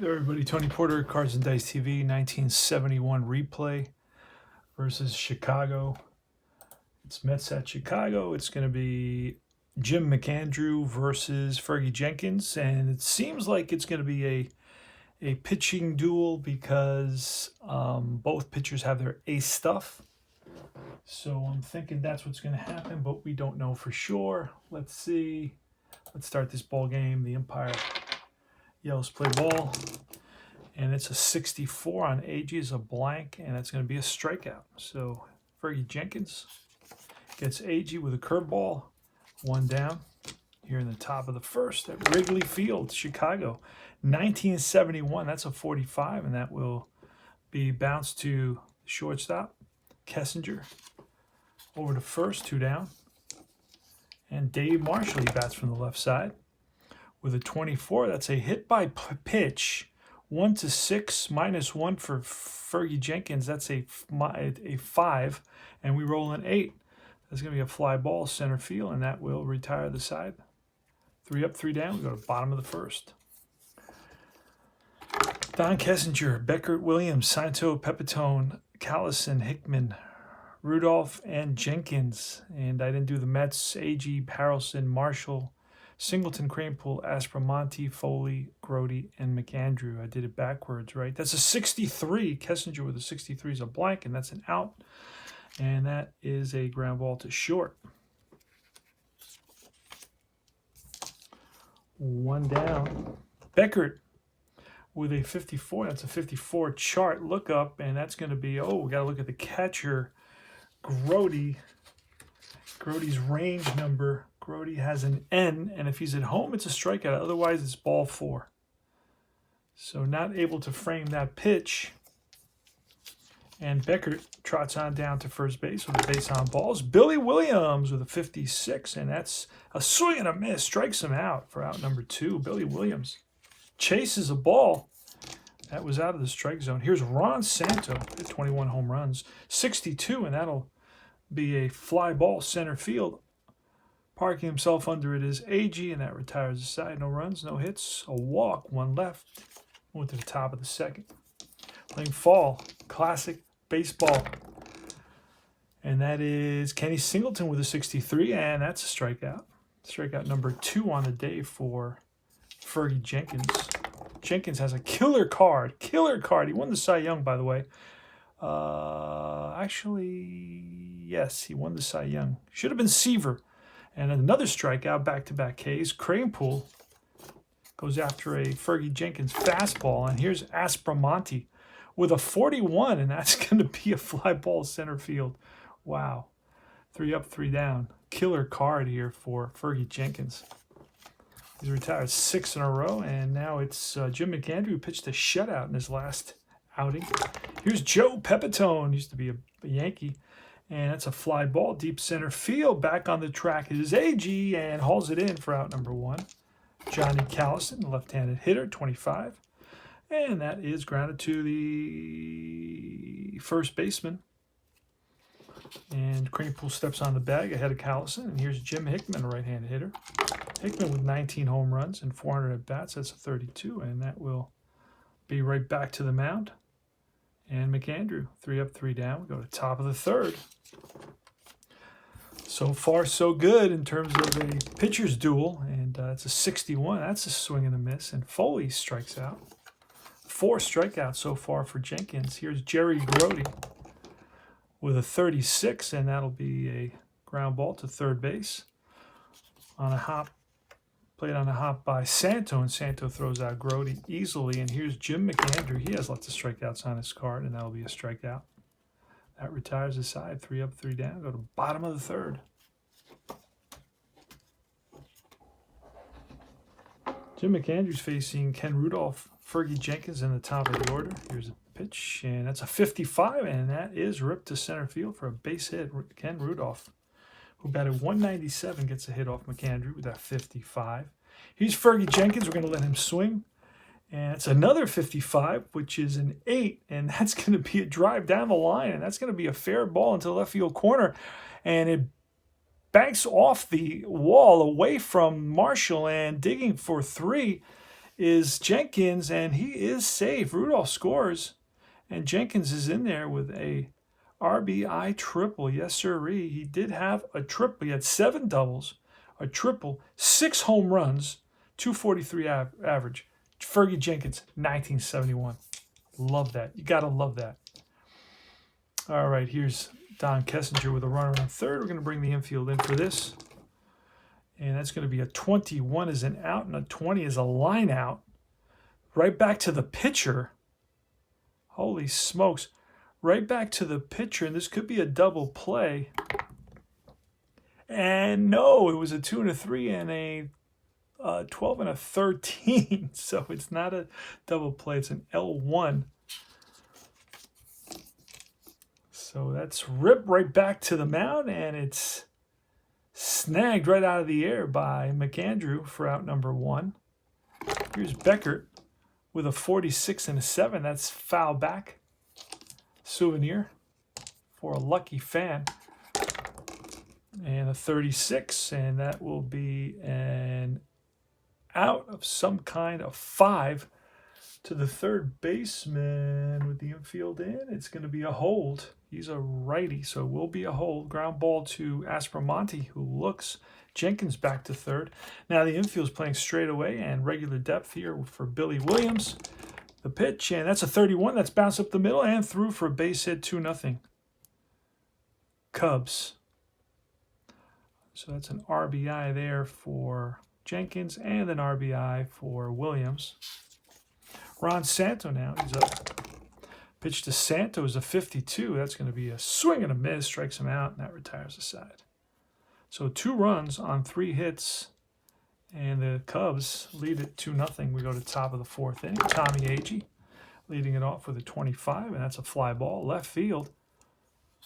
Hello everybody, Tony Porter, Cards and Dice TV, 1971 replay versus Chicago. It's Mets at Chicago. It's going to be Jim McAndrew versus Fergie Jenkins, and it seems like it's going to be a pitching duel because both pitchers have their ace stuff. So I'm thinking that's what's going to happen, but we don't know for sure. Let's see. Let's start this ball game. The umpire yells play ball, and it's a 64 on AG is a blank, and it's going to be a strikeout. So Fergie Jenkins gets AG with a curveball, one down here in the top of the first at Wrigley Field, Chicago. 1971, that's a 45, and that will be bounced to shortstop. Kessinger over to first, two down. And Dave Marshall, he bats from the left side with a 24. That's a hit by pitch. 1-6, -1 for Fergie Jenkins. That's a 5, and we roll an 8. That's going to be a fly ball center field, and that will retire the side. 3 up, 3 down. We go to bottom of the first. Don Kessinger, Becker, Williams, Santo, Pepitone, Callison, Hickman, Rudolph, and Jenkins. And I didn't do the Mets. AG, Harrelson, Marshall, Singleton, Cranepool, Aspromonte, Foley, Grody, and McAndrew. I did it backwards, right? That's a 63. Kessinger with a 63 is a blank, and that's an out. And that is a ground ball to short. One down. Becker with a 54. That's a 54 chart look up, and that's going to be, we got to look at the catcher, Grody. Grody's range number. Grody has an N, and if he's at home, it's a strikeout. Otherwise, it's ball 4. So not able to frame that pitch. And Becker trots on down to first base with a base on balls. Billy Williams with a 56, and that's a swing and a miss. Strikes him out for out number 2. Billy Williams chases a ball that was out of the strike zone. Here's Ron Santo, 21 home runs, 62, and that'll be a fly ball center field. Parking himself under it is AG, and that retires the side. No runs, no hits, a walk, 1 left. Went to the top of the second. Playing fall, classic baseball. And that is Kenny Singleton with a 63, and that's a strikeout. Strikeout number 2 on the day for Fergie Jenkins. Jenkins has a killer card. Killer card. He won the Cy Young, by the way. Actually, yes, he won the Cy Young. Should have been Seaver. And another strikeout, back-to-back Ks. Cranepool goes after a Fergie Jenkins fastball. And here's Aspromonte with a 41, and that's going to be a fly ball center field. Wow. 3 up, 3 down. Killer card here for Fergie Jenkins. He's retired 6 in a row, and now it's Jim McAndrew who pitched a shutout in his last outing. Here's Joe Pepitone, used to be a Yankee, and that's a fly ball deep center field. Back on the track is AG, and hauls it in for out number 1. Johnny Callison, left-handed hitter, 25, and that is grounded to the first baseman. And Cranepool steps on the bag ahead of Callison, and here's Jim Hickman, a right-handed hitter. Hickman with 19 home runs and 400 at-bats. That's a 32, and that will be right back to the mound. And McAndrew, 3 up, 3 down. We go to top of the third. So far, so good in terms of a pitcher's duel, and it's a 61. That's a swing and a miss, and Foley strikes out. 4 strikeouts so far for Jenkins. Here's Jerry Grody with a 36, and that'll be a ground ball to third base. On a hop, played on a hop by Santo, and Santo throws out Grody easily. And here's Jim McAndrew. He has lots of strikeouts on his card, and that'll be a strikeout. That retires the side. 3 up, 3 down. Go to bottom of the third. Jim McAndrew's facing Ken Rudolph, Fergie Jenkins in the top of the order. Here's a pitch, and that's a 55, and that is ripped to center field for a base hit. Ken Rudolph, who batted 197, gets a hit off McAndrew with that 55. Here's Fergie Jenkins. We're going to let him swing. And it's another 55, which is an 8, and that's going to be a drive down the line, and that's going to be a fair ball into the left field corner. And it banks off the wall away from Marshall, and digging for 3 is Jenkins, and he is safe. Rudolph scores, and Jenkins is in there with a RBI triple. Yes, sirree. He did have a triple. He had 7 doubles, a triple, 6 home runs, 243 average. Fergie Jenkins, 1971. Love that. You got to love that. All right, here's Don Kessinger with a runner on third. We're going to bring the infield in for this. And that's going to be a 21 as an out and a 20 as a line out. Right back to the pitcher. Holy smokes. Right back to the pitcher. And this could be a double play. And no, it was a 2 and a 3 and a 12 and a 13. So it's not a double play. It's an L1. So that's ripped right back to the mound, and it's snagged right out of the air by McAndrew for out number 1. Here's Becker with a 46 and a 7. That's foul back. Souvenir for a lucky fan. And a 36, and that will be an out of some kind of 5 to the third baseman with the infield in. It's going to be a hold. He's a righty, so it will be a hold. Ground ball to Aspromonte, who looks. Jenkins back to third. Now the infield's playing straight away and regular depth here for Billy Williams. The pitch, and that's a 31. That's bounced up the middle and through for a base hit, 2-0. Cubs. So that's an RBI there for Jenkins and an RBI for Williams. Ron Santo now. He's up. Pitch to Santo is a 52. That's going to be a swing and a miss. Strikes him out, and that retires the side. So 2 runs on 3 hits, and the Cubs lead it 2-0. We go to top of the 4th inning. Tommy Agee leading it off with a 25, and that's a fly ball. Left field.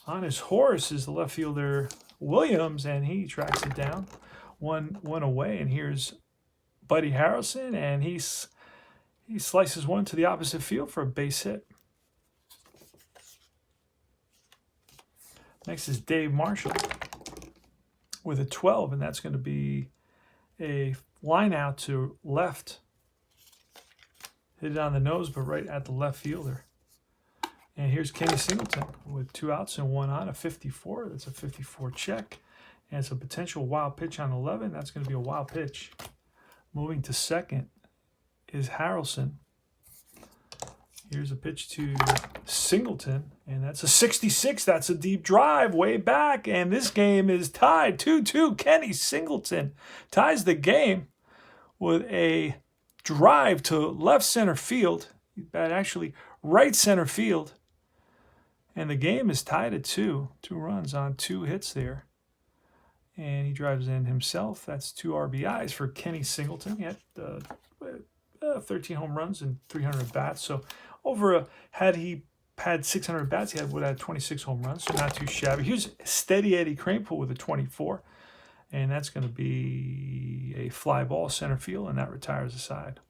On his horse is the left fielder Williams, and he tracks it down. One away, and here's Buddy Harrelson, and he slices one to the opposite field for a base hit. Next is Dave Marshall with a 12, and that's going to be a line out to left. Hit it on the nose, but right at the left fielder. And here's Kenny Singleton with 2 outs and 1 on, a 54. That's a 54 check. And it's a potential wild pitch on 11. That's going to be a wild pitch. Moving to second is Harrelson. Here's a pitch to Singleton, and that's a 66. That's a deep drive way back, and this game is tied 2-2. Kenny Singleton ties the game with a drive to left center field, actually right center field, and the game is tied at 2. 2 runs on 2 hits there, and he drives in himself. That's 2 RBIs for Kenny Singleton. He had 13 home runs and 300 bats. So had he had 600 bats, he would have had 26 home runs. So not too shabby. Here's Steady Eddie Kranepool with a 24, and that's going to be a fly ball center field, and that retires the side.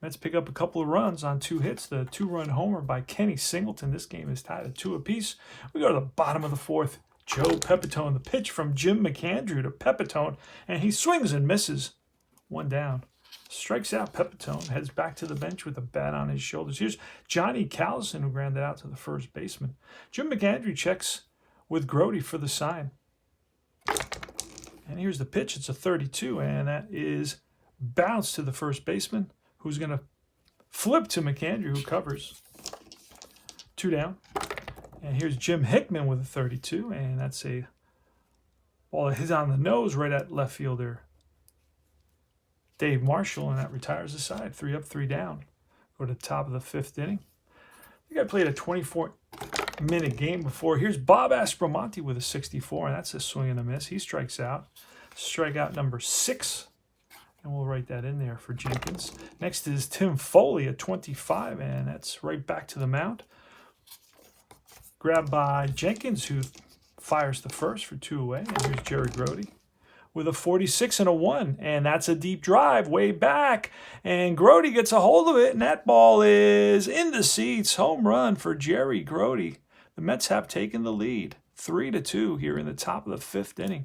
Mets pick up a couple of runs on 2 hits. The 2-run homer by Kenny Singleton. This game is tied at 2 apiece. We go to the bottom of the 4th. Joe Pepitone, the pitch from Jim McAndrew to Pepitone, and he swings and misses. 1 down. Strikes out Pepitone, heads back to the bench with a bat on his shoulders. Here's Johnny Callison, who grounded out to the first baseman. Jim McAndrew checks with Grody for the sign. And here's the pitch. It's a 32, and that is bounced to the first baseman, who's going to flip to McAndrew, who covers. 2 down. And here's Jim Hickman with a 32, and that's a ball that hits on the nose right at left fielder Dave Marshall, and that retires the side. 3 up, 3 down. Go to the top of the 5th inning. I think I played a 24-minute game before. Here's Bob Aspromonte with a 64, and that's a swing and a miss. He strikes out. Strikeout number 6, and we'll write that in there for Jenkins. Next is Tim Foley at 25, and that's right back to the mound. Grabbed by Jenkins, who fires the first for 2 away, and here's Jerry Grody with a 46 and a 1, and that's a deep drive way back, and Grody gets a hold of it, and that ball is in the seats. Home run for Jerry Grody. The Mets have taken the lead, 3-2 here in the top of the 5th inning.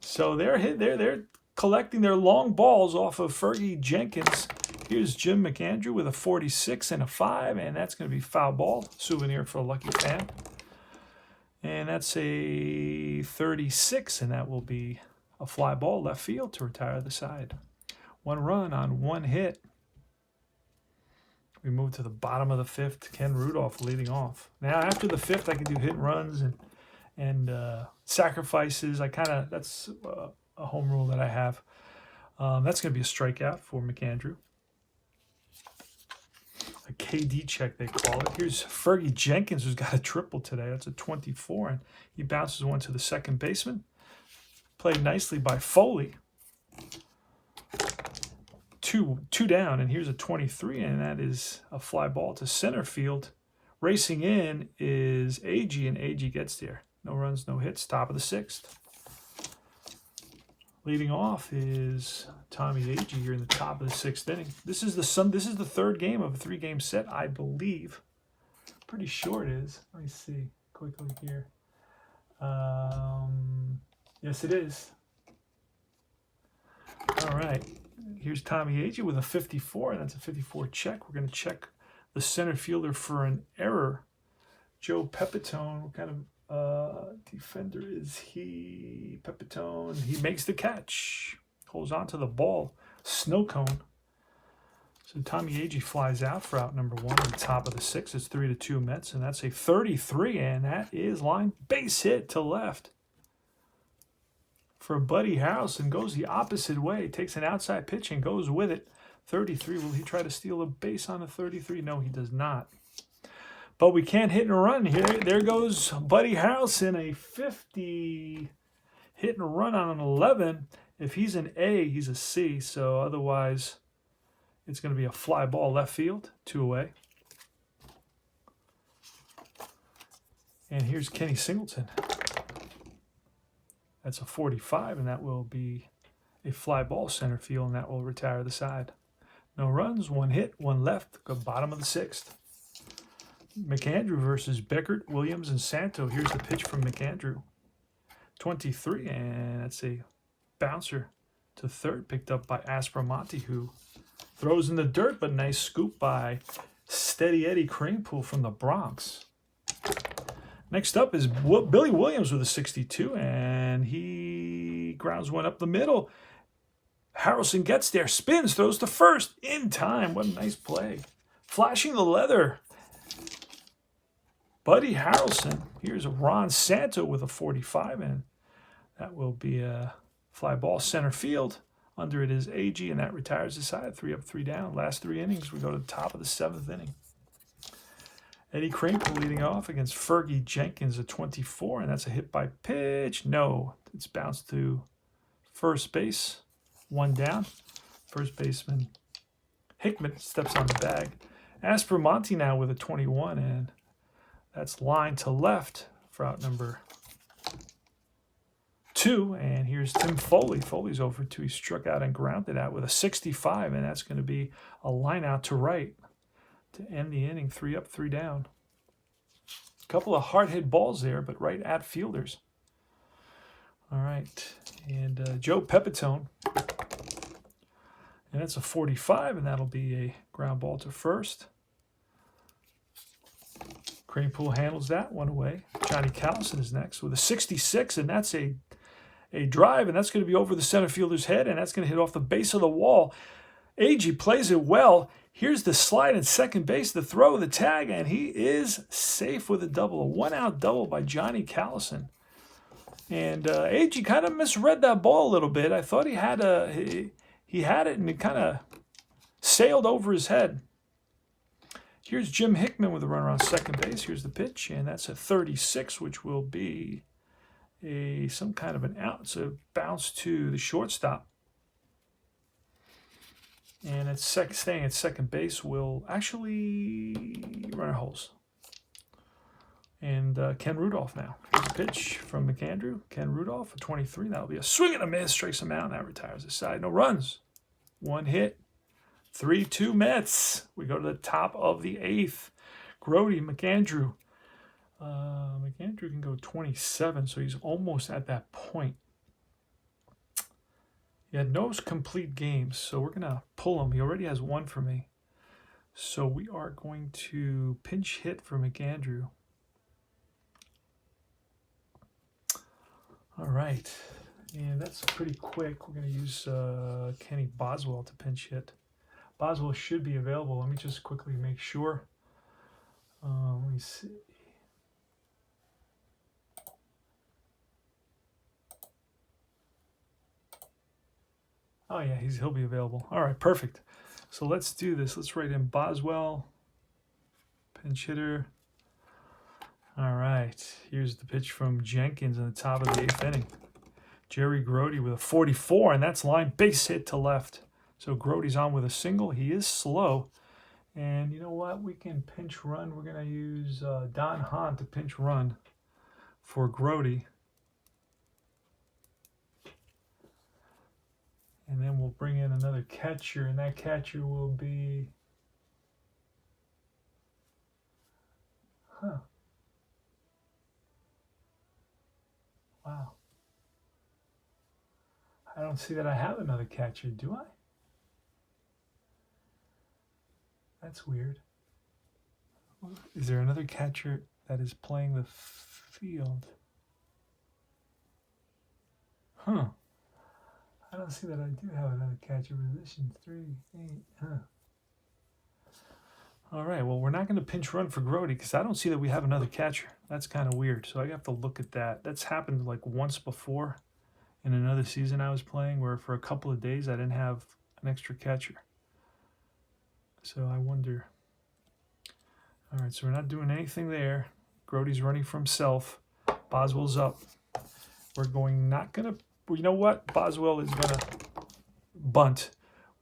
So they're collecting their long balls off of Fergie Jenkins. Here's Jim McAndrew with a 46 and a 5, and that's going to be foul ball. Souvenir for a lucky fan. And that's a 36, and that will be a fly ball left field to retire the side. 1 run on 1 hit. We move to the bottom of the 5th. Ken Rudolph leading off. Now after the 5th, I can do hit and runs and sacrifices. That's a home rule that I have. That's going to be a strikeout for McAndrew. A KD check, they call it. Here's Fergie Jenkins, who's got a triple today. That's a 24, and he bounces one to the second baseman. Played nicely by Foley. Two down, and here's a 23, and that is a fly ball to center field. Racing in is Agee, and Agee gets there. No runs, no hits. Top of the 6th. Leading off is Tommy Agee here in the top of the 6th inning. This is the 3rd game of a 3-game set, I believe. Pretty sure it is. Let me see quickly here. Yes, it is. All right. Here's Tommy Agee with a 54, and that's a 54 check. We're going to check the center fielder for an error. Joe Pepitone, what kind of defender is he? Pepitone, he makes the catch. Holds on to the ball. Snow cone. So Tommy Agee flies out for out number 1 on the top of the 6th. It's 3-2 Mets, and that's a 33, and that is line base hit to left. For Buddy Harrelson, goes the opposite way, takes an outside pitch and goes with it. 33, will he try to steal a base on a 33? No, he does not. But we can't hit and run here. There goes Buddy Harrelson, a 50. Hit and run on an 11. If he's an A, he's a C. So otherwise, it's going to be a fly ball left field, 2 away. And here's Kenny Singleton. That's a 45, and that will be a fly ball center field, and that will retire the side. No runs, 1 hit, 1 left, go bottom of the 6th. McAndrew versus Becker, Williams, and Santo. Here's the pitch from McAndrew. 23, and that's a bouncer to third, picked up by Aspromonte, who throws in the dirt, but nice scoop by Steady Eddie Kranepool from the Bronx. Next up is Billy Williams with a 62, and he grounds one up the middle. Harrelson gets there, spins, throws to first in time. What a nice play. Flashing the leather. Buddy Harrelson. Here's Ron Santo with a 45, and that will be a fly ball center field. Under it is Agee, and that retires the side. 3 up, 3 down. Last 3 innings, we go to the top of the 7th inning. Eddie Kranepool leading off against Fergie Jenkins, a 24, and that's a hit by pitch. No, it's bounced to first base. 1 down. First baseman Hickman steps on the bag. Aspromonte now with a 21, and that's line to left for out number 2. And here's Tim Foley. Foley's over 2. He struck out and grounded out with a 65, and that's going to be a line out to right to end the inning. 3 up, 3 down. A couple of hard hit balls there, but right at fielders. All right, and Joe Pepitone, and that's a 45, and that'll be a ground ball to first. Kranepool handles that 1 away. Johnny Callison is next with a 66, and that's a drive, and that's going to be over the center fielder's head, and that's going to hit off the base of the wall. Agee plays it well. Here's the slide at second base, the throw, the tag, and he is safe with a double. A 1-out double by Johnny Callison. And Agee kind of misread that ball a little bit. I thought he had it, and it kind of sailed over his head. Here's Jim Hickman with a runner on second base. Here's the pitch, and that's a 36, which will be some kind of an out. It's a bounce to the shortstop. And it's staying at second base will actually run out holes. And Ken Rudolph now. Here's a pitch from McAndrew. Ken Rudolph, a 23. That'll be a swing and a miss. Strikes him out, and that retires the side. No runs. 1 hit. 3-2 Mets. We go to the top of the 8th. Grody, McAndrew. McAndrew can go 27, so he's almost at that point. He had no complete games, so we're going to pull him. He already has one for me. So we are going to pinch hit for McAndrew. All right. And that's pretty quick. We're going to use Kenny Boswell to pinch hit. Boswell should be available. Let me just quickly make sure. Let me see. Oh yeah, he'll be available. All right, perfect. So let's do this. Let's write in Boswell, pinch hitter. All right, here's the pitch from Jenkins in the top of the 8th inning. Jerry Grody with a 44, and that's line base hit to left. So Grody's on with a single. He is slow. And you know what? We can pinch run. We're going to use Don Hahn to pinch run for Grody. And then we'll bring in another catcher, and that catcher will be... Wow. I don't see that I have another catcher, do I? That's weird. Is there another catcher that is playing the field? Huh. I don't see that I do have another catcher position. 3, 8, huh. All right, well, we're not going to pinch run for Grody because I don't see that we have another catcher. That's kind of weird, so I have to look at that. That's happened like once before in another season I was playing where for a couple of days I didn't have an extra catcher. So I wonder. All right, so we're not doing anything there. Grody's running for himself. Boswell's up. We're not going to, you know what? Boswell is going to bunt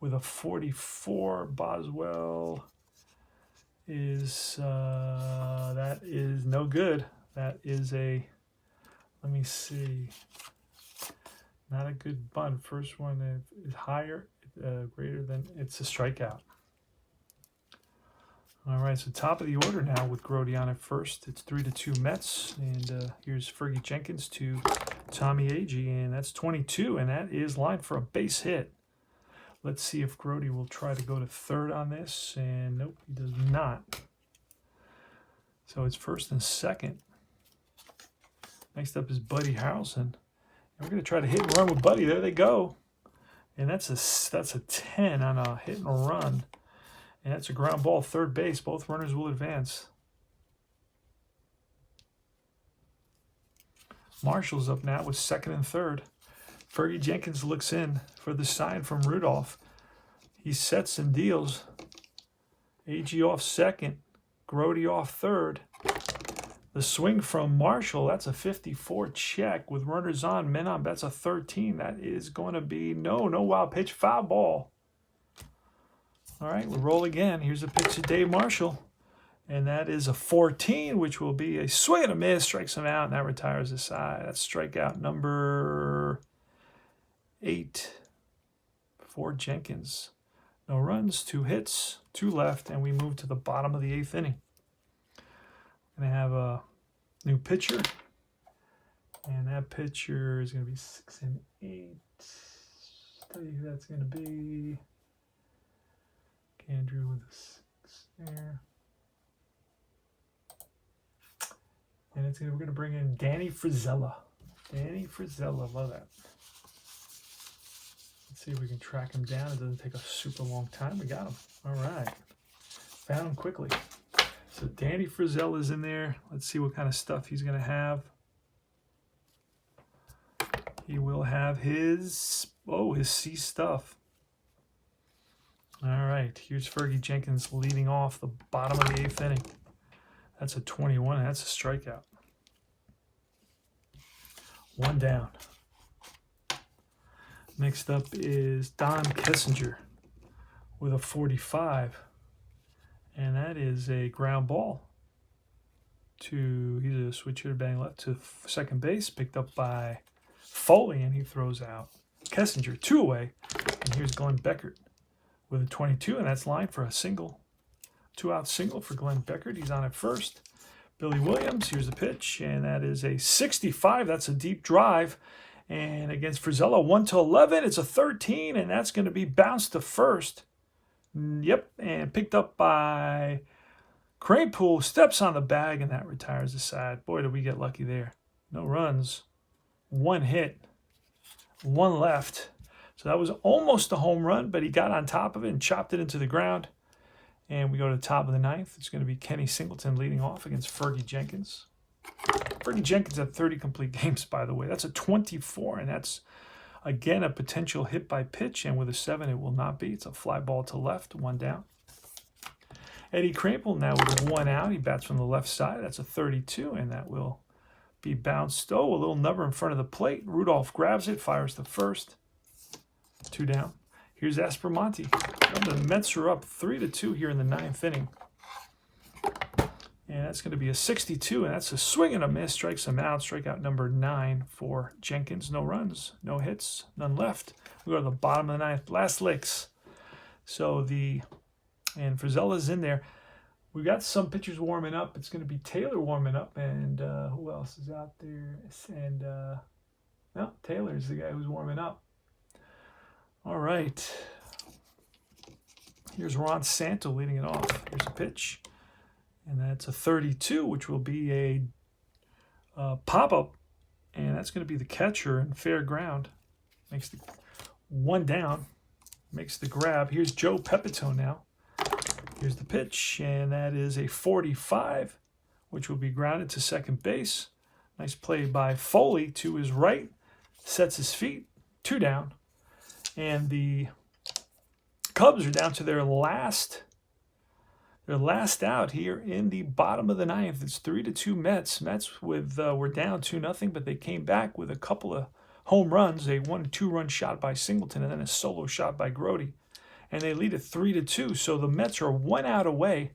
with a 44. Boswell is, that is no good. That is a, let me see, not a good bunt. First one is higher, greater than, it's a strikeout. All right, so top of the order now with Grody on at first. It's 3-2 Mets, and here's Fergie Jenkins to Tommy Agee, and that's 22, and that is lined for a base hit. Let's see if Grody will try to go to third on this, and nope, he does not. So it's first and second. Next up is Buddy Harrelson, and we're going to try to hit and run with Buddy. There they go, and that's a 10 on a hit and a run. And that's a ground ball, third base. Both runners will advance. Marshall's up now with second and third. Fergie Jenkins looks in for the sign from Rudolph. He sets and deals. Agee off second. Grody off third. The swing from Marshall, that's a 54 check with runners on, men on. That's a 13. That is going to be no wild pitch, foul ball. All right, we'll roll again. Here's a pitch to Dave Marshall. And that is a 14, which will be a swing and a miss. Strikes him out, and that retires the side. That's strikeout number 8 for Jenkins. No runs, 2 hits, 2 left, and we move to the bottom of the 8th inning. We're going to have a new pitcher. And that pitcher is going to be 6 and 8. Tell you who that's going to be. Andrew with a 6 there. And we're going to bring in Danny Frizella. Danny Frizella, love that. Let's see if we can track him down. It doesn't take a super long time. We got him. All right. Found him quickly. So Danny Frizella is in there. Let's see what kind of stuff he's going to have. He will have his C stuff. All right, here's Fergie Jenkins leading off the bottom of the 8th inning. That's a 21, and that's a strikeout. 1 down. Next up is Don Kessinger with a 45, and that is a ground ball. He's a switch hitter batting left to second base, picked up by Foley, and he throws out Kessinger 2 away. And here's Glenn Becker with a 22, and that's lined for a single. 2-out single for Glenn Becker. He's on at first. Billy Williams, here's the pitch, and that is a 65. That's a deep drive, And against Frizella, 1-11. It's a 13, and that's going to be bounced to first. Yep, and picked up by Kranepool. Steps on the bag, and that retires the side. Boy, did we get lucky there. No runs. 1 hit. 1 left. So that was almost a home run, but he got on top of it and chopped it into the ground. And we go to the top of the 9th. It's going to be Kenny Singleton leading off against Fergie Jenkins. Fergie Jenkins had 30 complete games, by the way. That's a 24, and that's, again, a potential hit by pitch. And with a 7, it will not be. It's a fly ball to left, 1 down. Eddie Kranepool now with 1 out. He bats from the left side. That's a 32, and that will be bounced. Oh, a little number in front of the plate. Rudolph grabs it, fires to first. 2 down. Here's Aspromonte. The Mets are up 3-2 here in the 9th inning. And that's going to be a 62, and that's a swing and a miss. Strikes him out. Strikeout number 9 for Jenkins. No runs, no hits, none left. We go to the bottom of the 9th. Last licks. So and Frizella's in there. We got some pitchers warming up. It's going to be Taylor warming up, and who else is out there? And no, Taylor's the guy who's warming up. All right. Here's Ron Santo leading it off. Here's a pitch. And that's a 32, which will be a pop-up. And that's going to be the catcher in fair ground. Makes the 1 down. Makes the grab. Here's Joe Pepitone now. Here's the pitch. And that is a 45, which will be grounded to second base. Nice play by Foley to his right. Sets his feet. 2 down. And the Cubs are down to their last out here in the bottom of the 9th. It's 3-2 Mets. Mets were down 2-0, but they came back with a couple of home runs. A 1-2-run shot by Singleton and then a solo shot by Grody. And they lead it 3-2. So the Mets are 1 out away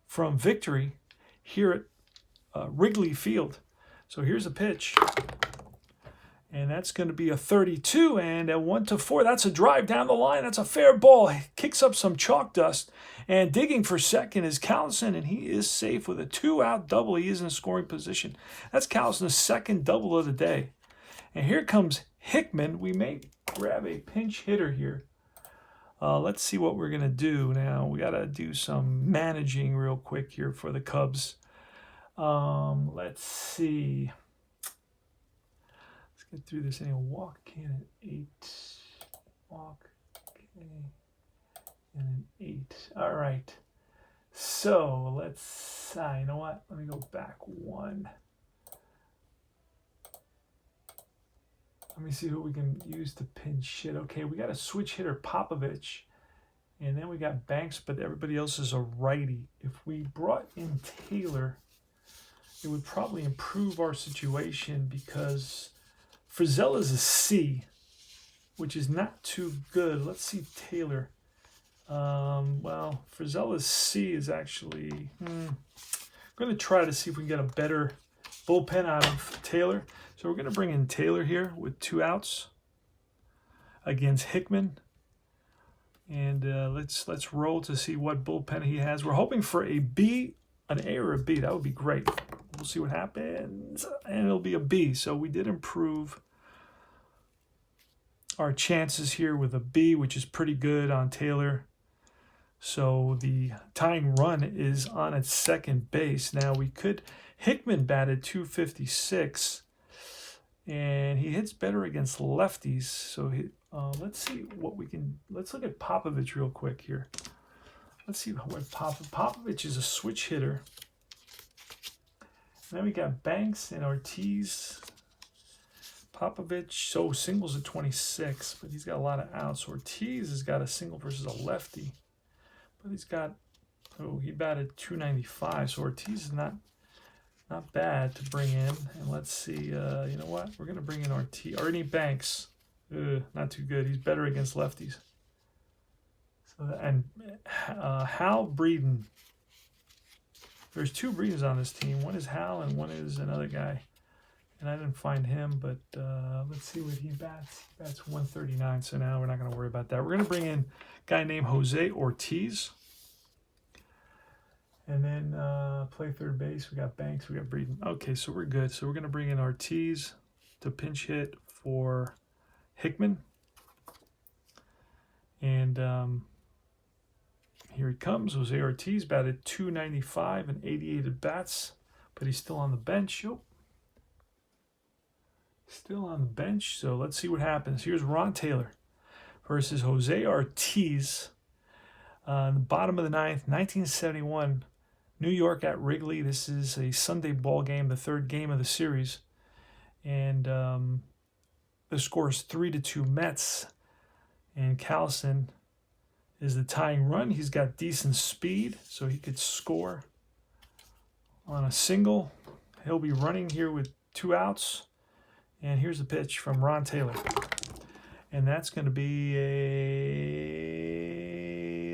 from victory here at Wrigley Field. So here's a pitch. And that's going to be a 32, and a 1-4. That's a drive down the line. That's a fair ball. He kicks up some chalk dust. And digging for second is Callison, and he is safe with a 2-out double. He is in scoring position. That's Callison's second double of the day. And here comes Hickman. We may grab a pinch hitter here. Let's see what we're going to do now. We got to do some managing real quick here for the Cubs. Let's see. Get through this inning. Walk can at 8. Walk okay. And an 8. All right. So let's, you know what? Let me go back 1. Let me see who we can use to pinch hit. Okay, we got a switch hitter, Popovich. And then we got Banks, but everybody else is a righty. If we brought in Taylor, it would probably improve our situation because Frizella's a C, which is not too good. Let's see Taylor. Well, Frizella's C is actually... I'm going to try to see if we can get a better bullpen out of Taylor. So we're going to bring in Taylor here with 2 outs against Hickman. And let's roll to see what bullpen he has. We're hoping for a B, an A or a B. That would be great. We'll see what happens. And it'll be a B. So we did improve our chances here with a B, which is pretty good on Taylor. So the tying run is on its second base. Now Hickman batted .256, and he hits better against lefties. So let's see what we can. Let's look at Popovich real quick here. Let's see what Popovich is a switch hitter. And then we got Banks and Ortiz. Popovich, so singles at 26, but he's got a lot of outs. Ortiz has got a single versus a lefty, but he batted .295, so Ortiz is not bad to bring in. And let's see, you know what? We're going to bring in Ortiz. Ernie Banks, not too good. He's better against lefties. So, and Hal Breeden. There's 2 Breedens on this team. One is Hal and one is another guy. And I didn't find him, but let's see what he bats. He bats 139, so now we're not going to worry about that. We're going to bring in a guy named Jose Ortiz. And then play third base. We got Banks, we got Breeden. Okay, so we're good. So we're going to bring in Ortiz to pinch hit for Hickman. And here he comes. Jose Ortiz batted .295 and 88 at bats, but he's still on the bench. Oh. Still on the bench, so let's see what happens. Here's Ron Taylor versus Jose Ortiz. In the bottom of the ninth, 1971, New York at Wrigley. This is a Sunday ball game, the third game of the series. And the score is 3-2 Mets. And Carlson is the tying run. He's got decent speed, so he could score on a single. He'll be running here with 2 outs. And here's the pitch from Ron Taylor. And that's going to be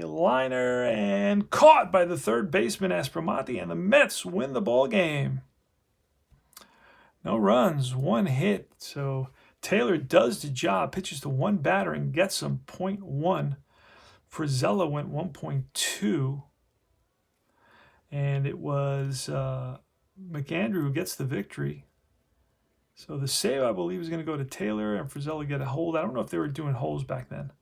a liner and caught by the third baseman, Aspromonte, and the Mets win the ball game. No runs, 1 hit. So Taylor does the job, pitches to 1 batter and gets him .1. Frizella went 1.2. And it was McAndrew who gets the victory. So the save, I believe, is going to go to Taylor, and Frizella get a hold. I don't know if they were doing holds back then.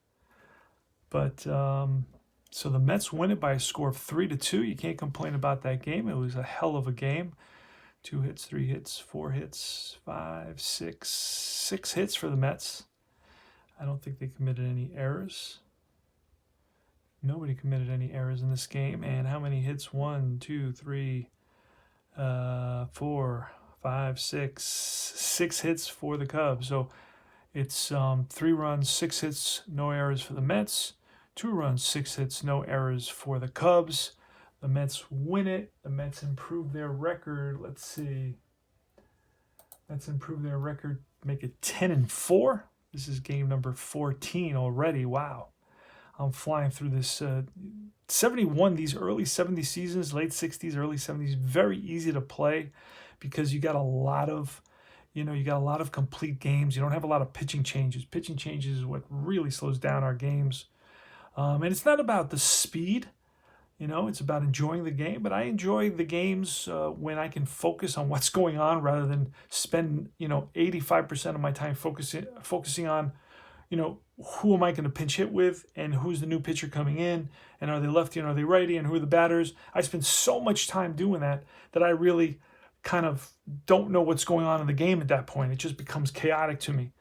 But so the Mets win it by a score of 3-2. You can't complain about that game. It was a hell of a game. 2 hits, 3 hits, 4 hits, 5, 6. 6 hits for the Mets. I don't think they committed any errors. Nobody committed any errors in this game. And how many hits? 1, 2, 3, 4, 5, 6. 6 hits for the Cubs. So it's 3 runs, 6 hits, no errors for the Mets. 2 runs, 6 hits, no errors for the Cubs. The Mets win it. The Mets improve their record. Let's see. Mets improve their record, make it 10-4. This is game number 14 already. Wow. I'm flying through this. 71, these early 70 seasons, late 60s, early 70s, very easy to play because you got a lot of, you got a lot of complete games. You don't have a lot of pitching changes. Pitching changes is what really slows down our games. And it's not about the speed. It's about enjoying the game. But I enjoy the games when I can focus on what's going on rather than spend, 85% of my time focusing on, who am I going to pinch hit with and who's the new pitcher coming in and are they lefty and are they righty and who are the batters. I spend so much time doing that I really kind of don't know what's going on in the game at that point. It just becomes chaotic to me,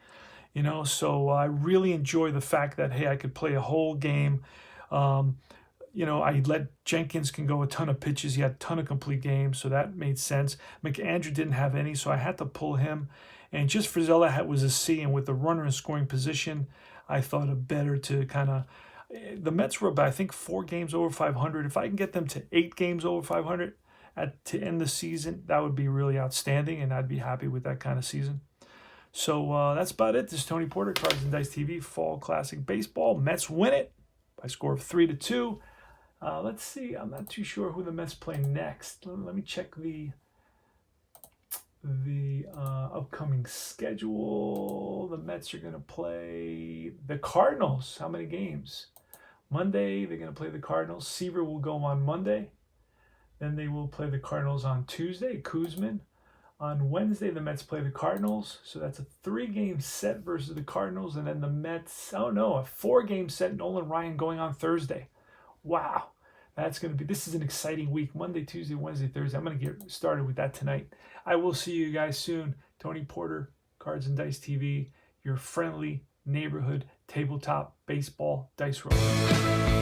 so I really enjoy the fact that, hey, I could play a whole game. I let Jenkins can go a ton of pitches. He had a ton of complete games, so that made sense. McAndrew didn't have any, so I had to pull him. And just Frizella was a C, and with the runner in scoring position, I thought it better to kind of... The Mets were about, I think, 4 games over 500. If I can get them to 8 games over 500 to end the season, that would be really outstanding, and I'd be happy with that kind of season. So that's about it. This is Tony Porter, Cards and Dice TV, Fall Classic Baseball. Mets win it by a score of 3-2. Let's see. I'm not too sure who the Mets play next. Let me check the upcoming schedule. The Mets are going to play the Cardinals. How many games? Monday, they're going to play the Cardinals. Seaver will go on Monday. Then they will play the Cardinals on Tuesday. Kuzman. On Wednesday, the Mets play the Cardinals. So that's a 3-game set versus the Cardinals. And then the Mets, a 4-game set, Nolan Ryan going on Thursday. Wow. This is an exciting week. Monday, Tuesday, Wednesday, Thursday. I'm going to get started with that tonight. I will see you guys soon. Tony Porter, Cards and Dice TV, your friendly neighborhood tabletop baseball dice roller.